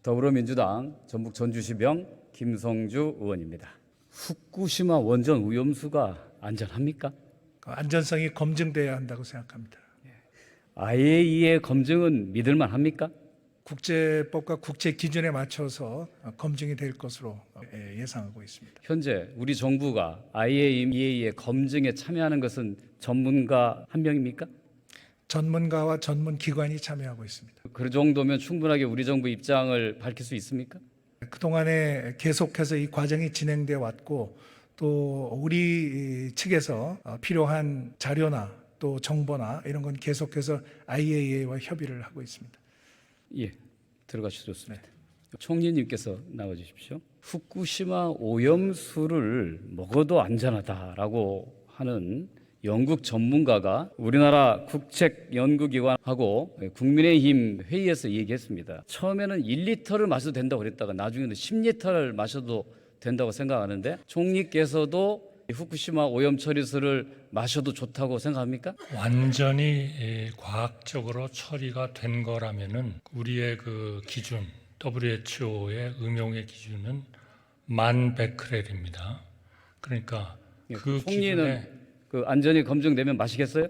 더불어민주당 전북 전주시병 김성주 의원입니다. 후쿠시마 원전 오염수가 안전합니까? 안전성이 검증돼야 한다고 생각합니다. IAEA 검증은 믿을만 합니까? 국제법과 국제 기준에 맞춰서 검증이 될 것으로 예상하고 있습니다. 현재 우리 정부가 IAEA 검증에 참여하는 것은 전문가 한 명입니까? 전문가와 전문 기관이 참여하고 있습니다. 그 정도면 충분하게 우리 정부 입장을 밝힐 수 있습니까? 그동안에 계속해서 이 과정이 진행되어 왔고 또 우리 측에서 필요한 자료나 또 정보나 이런 건 계속해서 IAEA와 협의를 하고 있습니다. 예, 들어가시죠. 좋습니다. 총리님께서 나와주십시오. 후쿠시마 오염수를 먹어도 안전하다라고 하는 영국 전문가가 우리나라 국책연구기관하고 국민의힘 회의에서 얘기했습니다. 처음에는 1리터를 마셔도 된다고 그랬다가 나중에는 10리터를 마셔도 된다고 생각하는데 총리께서도 후쿠시마 오염 처리수를 마셔도 좋다고 생각합니까? 완전히 과학적으로 처리가 된 거라면은 우리의 그 기준 WHO의 음용의 기준은 1100베크렐입니다. 그러니까 그 총리는 기준에 그 안전이 검증되면 마시겠어요?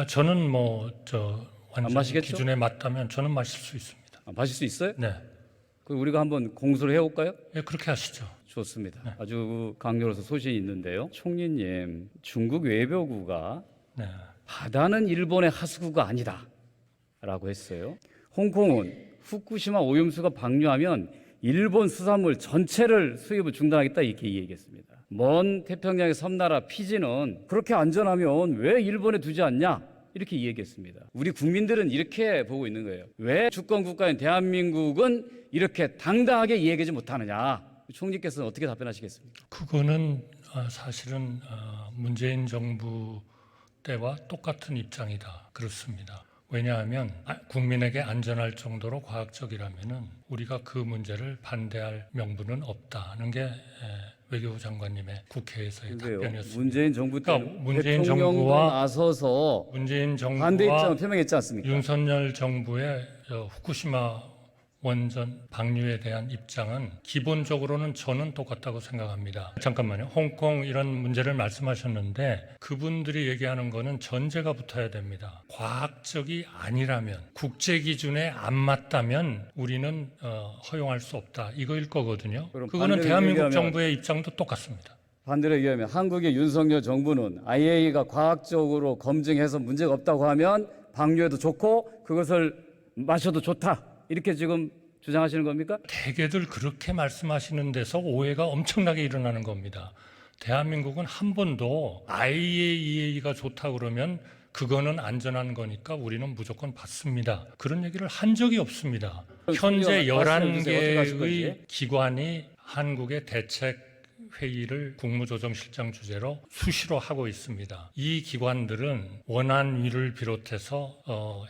저는 완전 마시겠죠? 기준에 맞다면 저는 마실 수 있습니다. 마실 수 있어요? 네, 그 우리가 한번 공수를 해볼까요? 예, 그렇게 하시죠. 좋습니다. 아주 강렬해서 소신이 있는데요. 총리님, 중국 외교부가 네. 바다는 일본의 하수구가 아니다라고 했어요. 홍콩은 후쿠시마 오염수가 방류하면 일본 수산물 전체를 수입을 중단하겠다 이렇게 얘기했습니다. 먼 태평양의 섬나라 피지는 그렇게 안전하면 왜 일본에 두지 않냐 이렇게 얘기했습니다. 우리 국민들은 이렇게 보고 있는 거예요. 왜 주권 국가인 대한민국은 이렇게 당당하게 얘기하지 못하느냐. 총리께서는 어떻게 답변하시겠습니까? 그거는 사실은 문재인 정부 때와 똑같은 입장이다. 그렇습니다. 왜냐하면 국민에게 안전할 정도로 과학적이라면은 우리가 그 문제를 반대할 명분은 없다는 게 외교부 장관님의 국회에서의 답변이었습니다. 문재인 정부 때 그러니까 문재인 대통령도 정부와 나서서 문재인 반대 입장을 정부와 표명했지 않습니까? 윤석열 정부의 후쿠시마 원전 방류에 대한 입장은 기본적으로는 저는 똑같다고 생각합니다. 잠깐만요. 홍콩 이런 문제를 말씀하셨는데 그분들이 얘기하는 거는 전제가 붙어야 됩니다. 과학적이 아니라면 국제 기준에 안 맞다면 우리는 허용할 수 없다. 이거일 거거든요. 그거는 대한민국 정부의 입장도 똑같습니다. 반대로 얘기하면 한국의 윤석열 정부는 IAEA가 과학적으로 검증해서 문제가 없다고 하면 방류해도 좋고 그것을 마셔도 좋다. 이렇게 지금 주장하시는 겁니까? 대개들 그렇게 말씀하시는 데서 오해가 엄청나게 일어나는 겁니다. 대한민국은 한 번도 IAEA가 좋다 그러면 그거는 안전한 거니까 우리는 무조건 받습니다. 그런 얘기를 한 적이 없습니다. 현재 11개의 기관이 한국의 대책 회의를 국무조정실장 주재로 수시로 하고 있습니다. 이 기관들은 원안위를 비롯해서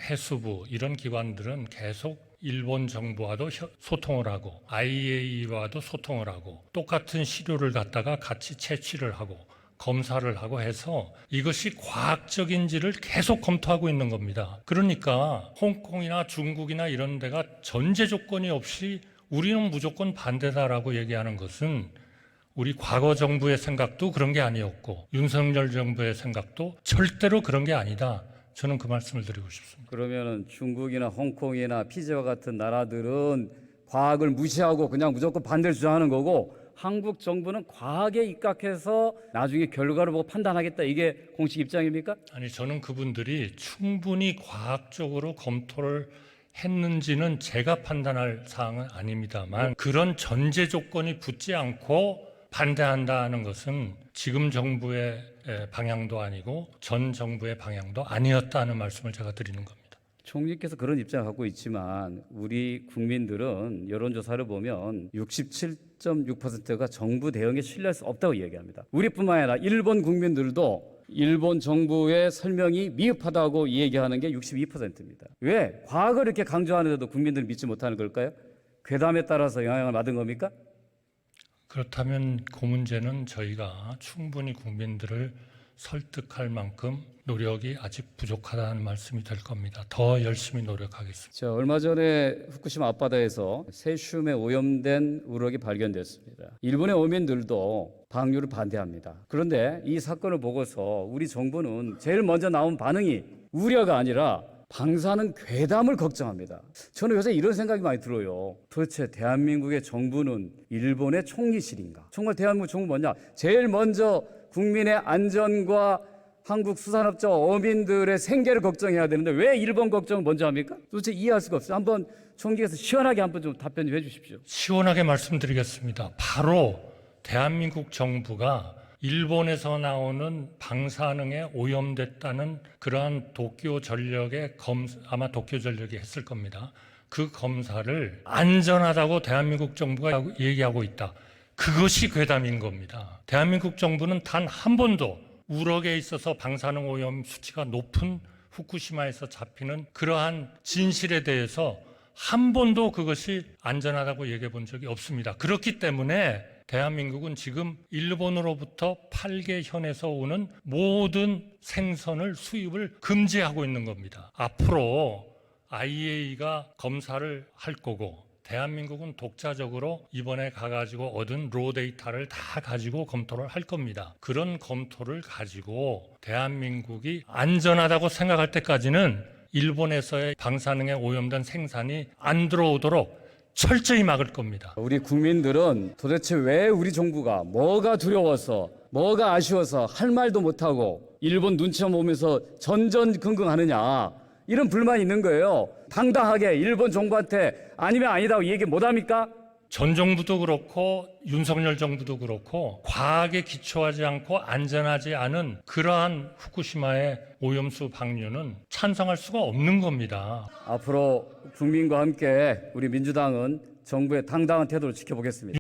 해수부 이런 기관들은 계속 일본 정부와도 소통을 하고 IAEA와도 소통을 하고 똑같은 시료를 갖다가 같이 채취를 하고 검사를 하고 해서 이것이 과학적인지를 계속 검토하고 있는 겁니다. 그러니까 홍콩이나 중국이나 이런 데가 전제 조건이 없이 우리는 무조건 반대다라고 얘기하는 것은 우리 과거 정부의 생각도 그런 게 아니었고 윤석열 정부의 생각도 절대로 그런 게 아니다. 저는 그 말씀을 드리고 싶습니다. 그러면 중국이나 홍콩이나 피지와 같은 나라들은 과학을 무시하고 그냥 무조건 반대를 주장하는 거고 한국 정부는 과학에 입각해서 나중에 결과를 보고 판단하겠다. 이게 공식 입장입니까? 아니 저는 그분들이 충분히 과학적으로 검토를 했는지는 제가 판단할 사항은 아닙니다만 그런 전제 조건이 붙지 않고 반대한다는 것은 지금 정부의 방향도 아니고 전 정부의 방향도 아니었다는 말씀을 제가 드리는 겁니다. 총리께서 그런 입장을 갖고 있지만 우리 국민들은 여론조사를 보면 67.6%가 정부 대응에 신뢰할 수 없다고 얘기합니다. 우리뿐만 아니라 일본 국민들도 일본 정부의 설명이 미흡하다고 얘기하는 게 62%입니다. 왜? 과학을 이렇게 강조하는데도 국민들이 믿지 못하는 걸까요? 괴담에 따라서 영향을 받은 겁니까? 그렇다면 그 문제는 저희가 충분히 국민들을 설득할 만큼 노력이 아직 부족하다는 말씀이 될 겁니다. 더 열심히 노력하겠습니다. 자, 얼마 전에 후쿠시마 앞바다에서 세슘에 오염된 우럭이 발견됐습니다. 일본의 어민들도 방류를 반대합니다. 그런데 이 사건을 보고서 우리 정부는 제일 먼저 나온 반응이 우려가 아니라 방사능 괴담을 걱정합니다. 저는 요새 이런 생각이 많이 들어요. 도대체 대한민국의 정부는 일본의 총리실인가? 정말 대한민국 정부 뭐냐? 제일 먼저 국민의 안전과 한국 수산업자 어민들의 생계를 걱정해야 되는데 왜 일본 걱정을 먼저 합니까? 도대체 이해할 수가 없어요. 한번 총리께서 시원하게 한번 좀 답변 좀 해주십시오. 시원하게 말씀드리겠습니다. 바로 대한민국 정부가 일본에서 나오는 방사능에 오염됐다는 그러한 아마 도쿄 전력이 했을 겁니다. 그 검사를 안전하다고 대한민국 정부가 얘기하고 있다. 그것이 괴담인 겁니다. 대한민국 정부는 단 한 번도 우럭에 있어서 방사능 오염 수치가 높은 후쿠시마에서 잡히는 그러한 진실에 대해서 한 번도 그것이 안전하다고 얘기해 본 적이 없습니다. 그렇기 때문에 대한민국은 지금 일본으로부터 8개현에서 오는 모든 생선을 수입을 금지하고 있는 겁니다. 앞으로 IAEA가 검사를 할 거고 대한민국은 독자적으로 이번에 가가지고 얻은 로 데이터를 다 가지고 검토를 할 겁니다. 그런 검토를 가지고 대한민국이 안전하다고 생각할 때까지는 일본에서의 방사능에 오염된 생산이 안 들어오도록 철저히 막을 겁니다. 우리 국민들은 도대체 왜 우리 정부가 뭐가 두려워서 뭐가 아쉬워서 할 말도 못하고 일본 눈치만 보면서 전전긍긍하느냐 이런 불만이 있는 거예요. 당당하게 일본 정부한테 아니면 아니다고 얘기 못합니까? 전 정부도 그렇고 윤석열 정부도 그렇고 과학에 기초하지 않고 안전하지 않은 그러한 후쿠시마의 오염수 방류는 찬성할 수가 없는 겁니다. 앞으로 국민과 함께 우리 민주당은 정부의 당당한 태도를 지켜보겠습니다.